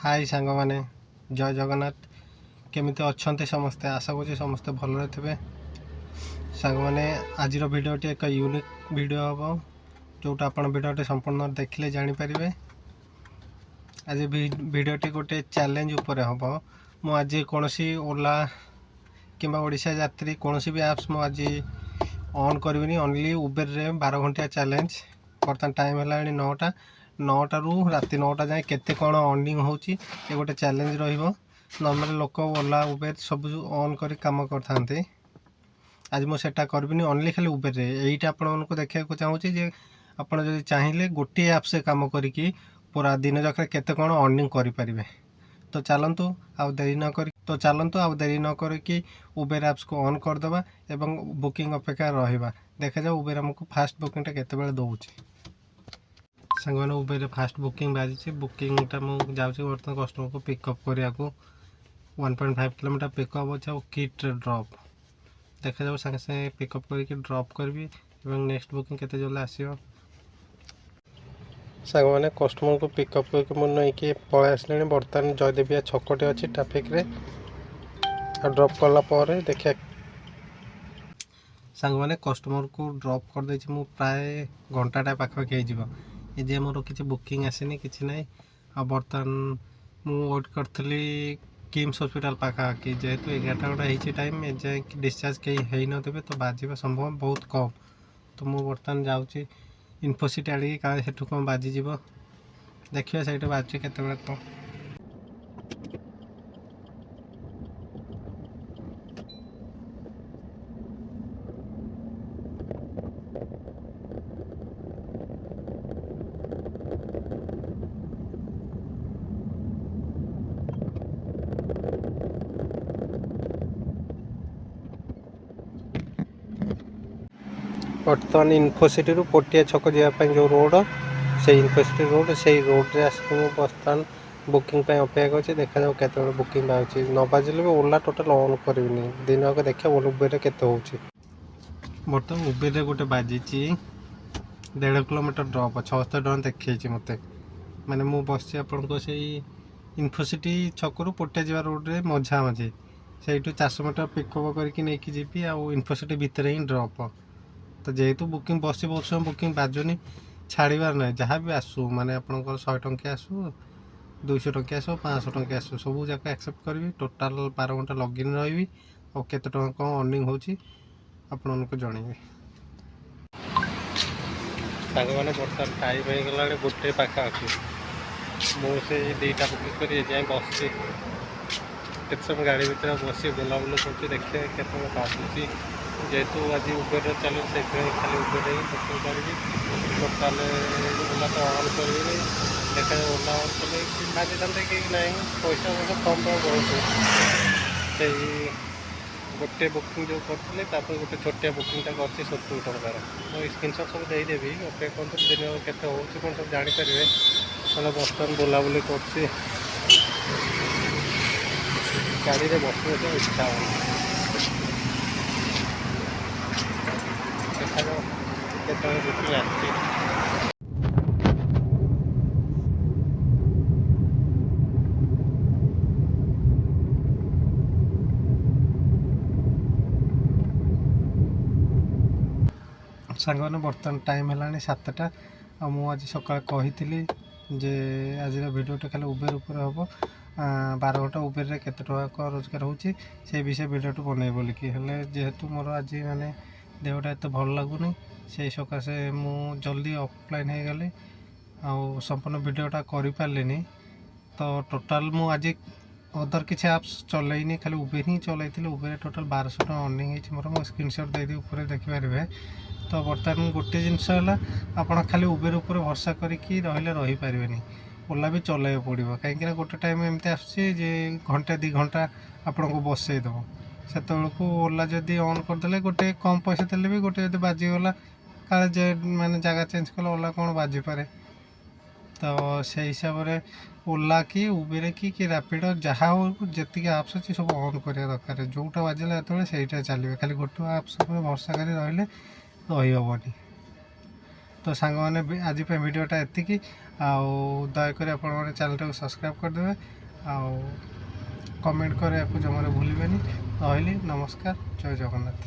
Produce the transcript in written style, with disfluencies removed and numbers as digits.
हाय सांग मैंने जय जगन्नाथ केमिति अच्छे समस्ते आशा करुँचे समस्ते भलरे थे सांग मैंने आज भिडियोटी एक यूनिक वीडियो हम जोटा आप भिडियोटी संपूर्ण देखिले जानीपारे। आज भिडियोटी गोटे चैलेंज उपर हम मुझे कौन ओला कि ओडिशा यात्री कौन भी एप्स मुझे ऑन करी ओनली उबेर रे 12 घंटिया चैलेंज। बर्तमान टाइम है 9टा 9टा रू राति 9टा जाए केते कौन अर्निंग होची ये गोटे चैलेंज रहिबो। नॉर्मल लोक ओला उबेर सब ऑन करी काम करथांते। आज मुझे करबिनी ओनली खाली उबेर रे एटा आपको देखा चाहूँगी जे आप चाहिए गोटे ऐप से काम करी पूरा दिन जाक केते कौन अर्निंग करें। तो चलतु आउ देरी न करी उबेर ऐप्स को ऑन करदे एवं बुकिंग अपेक्षा रहा देखा जाओ उबेर आमको फास्ट बुकिंगटा केते दौर सांग मैंने उबेर फास्ट बुकिंग बाजी बुकिंगटा मुझे जाऊँगी बर्तमान कस्टमर को पिकअप करने को 1.5 किलोमीटर पिकअप अच्छे और किट ड्रॉप देखा जाओ सागे सागे पिकअप करके ड्रॉप करी नेक्स्ट बुकिंग केते जल्दी आसो। सांग मैंने कस्टमर को पिकअप करके मुझे नहीं पलि आसले बर्तमान जयदेविया छकटे अच्छी ट्राफिक रे ड्रॉप कला देखिए सांग मैंने कस्टमर को ड्रॉप कर देछि मु प्राय घंटाटा पाखापाखि हो ये मोर किसी बुकिंग आसनी कि ना आ बर्तमान वेट करी किम्स हॉस्पिटल पाखापाखि जेहेतु 11टा होती टाइम जाए डिस्चार्ज कहीं नथे तो बाजिबा संभव बहुत कम। तो मुझे बर्तमान जाऊँगी इन्फोसिटी आड़ी का सेठू कौन बाजिज देखिए से बाजुचे केत कौन। बर्तमान इन्फोसिटी पटिया छक जावाई जो रोड से इन्फोसिटी रोड से रोड रे आसिक बर्तमान बुकिंग अपेक्षा कर देखा जाओ केत बुकिंग बाहर न बाजिले भी ओला टोटाल ऑन करी दिन आगे देखा उबेर केते हो बर्तमान उबेर गोटे बाजी 1.5 किलोमीटर ड्रॉप 76 टका देखी मत माने मु बस आपको से इन्फोसिटी छकू पटिया जा रोड रे मझा मझी से 400 मीटर पिकअप करके नहीं जी आउ इन्फोसिटी भितर ही ड्रॉप। तो जेहेतु बुकिंग बस बहुत समय बुकिंग बाजुनी छाड़बार ना जहाँ भी आसू माने आपंकर 100 टंकिया आसू 200 टंकिया आसू 500 टंकिया आसू सब जाक एक्सेप्ट करी टोटाल 12 घंटा लॉगिन रही और केते टका कौन अर्निंग होची आपको जनइबी। सांग मैंने बर्तमान टाइम हो गला गोटे पाखापाखि मुझे 2टा बुकिंग कर जाए बस केत समय गाड़ी भितर बस बुलाबुल कर देखिए केत बाजू जेहेतु आज उबेर चलो से खाली उबेर ही बुकिंग करी टोटाल ओला तो ऑन करी देखा ओला ऑन कले भाजी था कि नहीं पैसा पैसा कम बहुत से गोटे बुकिंग जो करते गोटे छोटिया बुकिंगटा कर 70 टकर मुझे स्क्रीनशॉट सब देदेवी अपेक्षा करते दिन केत हो सब जानीपारे मैं बर्तमान बुलाबुली कर गाड़ी में बस इच्छा हो देखा केत बुकिंग आस सांग मैंने बर्तमान टाइम है 7टा आ मुझे सका कही जे आज भिडियोटा खाली उबेर उपर हम 12 घंटा उबेर रे केते टका रोजगार होची से विषय भिडियोटा बन बोलिकी जेहेतु मोर आज माने देहटा एत भल लगुनि से सकाशे मु जल्दी ऑफलाइन हो गली आउ संपूर्ण भिडियोटा करें। तो टोटाल मु आज अदर किसी एप्स चलैनी खाली उबेर ही चलती उबेर टोटाल 1200 टका अर्निंग होती मोर मो स्क्रीनशॉट देदी ऊपर देखिपारे। तो बर्तमान गोटे जिनस आप खाली उबेर उपर भरसा करके रही पारे ओला भी चल पड़ो कहीं गोटे टाइम एमती आसुचे घंटे 2 घंटा आपन को बसईदेव से ओला जदि ऑन करदे गोटे कम पैसा देले भी गोटे जब बाजीगला काले जे मैंने जगह चेंज कले ओला कौन बाजिपे। तो से हिसाब से ओला कि उबेर कि रैपिडो जहाँ हो जी आप्स अच्छी सब ऑन करा दरकार जोटा बाजिला जो चलिए खाली गोटे आप्स भरसा कर रही हेबनी। ତ ସାଙ୍ଗମାନେ ଆଜି ପାଇଁ ଭିଡ଼ିଓଟା ଏତିକି। ଆଉ ଦୟାକରି ଆପଣମାନେ ଚ୍ୟାନେଲଟାକୁ ସବସ୍କ୍ରାଇବ୍ କରିଦେବେ ଆଉ କମେଣ୍ଟ କରିବାକୁ ଜମାରୁ ଭୁଲିବେନି। ରହିଲି, ନମସ୍କାର, ଜୟ ଜଗନ୍ନାଥ।